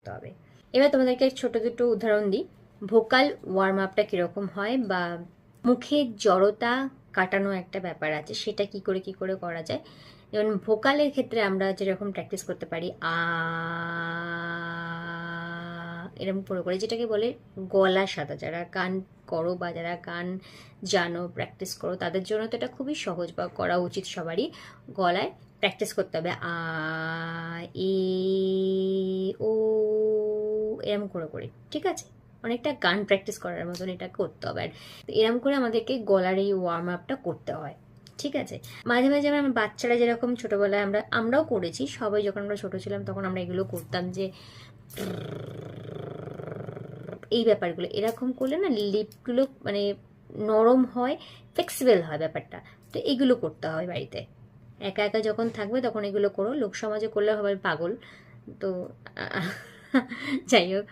করতে হবে। এবার তোমাদেরকে ছোট দুটো উদাহরণ দিই, ভোকাল ওয়ার্ম আপটা কীরকম হয়, বা মুখের জড়তা কাটানো একটা ব্যাপার আছে, সেটা কি করে করা যায়। যেমন ভোকালের ক্ষেত্রে আমরা যেরকম প্র্যাকটিস করতে পারি এরকম করে, যেটাকে বলে গলা সাদা। যারা গান করো বা যারা গান জানো, প্র্যাকটিস করো, তাদের জন্য তো এটা খুবই সহজ বা করা উচিত সবারই। গলায় প্র্যাকটিস করতে হবে এ ও এরম করে, ঠিক আছে? অনেকটা গান প্র্যাকটিস করার মতন এটা করতে হবে। আর এরম করে আমাদেরকে গলার এই ওয়ার্ম আপটা করতে হয়, ঠিক আছে? মাঝে মাঝে আমরা বাচ্চারা যেরকম ছোটোবেলায় আমরাও করেছি, সবাই যখন আমরা ছোটো ছিলাম তখন আমরা এগুলো করতাম, যে এই ব্যাপারগুলো এরকম করলে না লিপগুলো মানে নরম হয়, ফ্লেক্সিবল হয় ব্যাপারটা। তো এগুলো করতে হয় বাড়িতে, একা একা যখন থাকবে তখন এগুলো করো। লোক সমাজে করলে হবে পাগল। তো যাই হোক,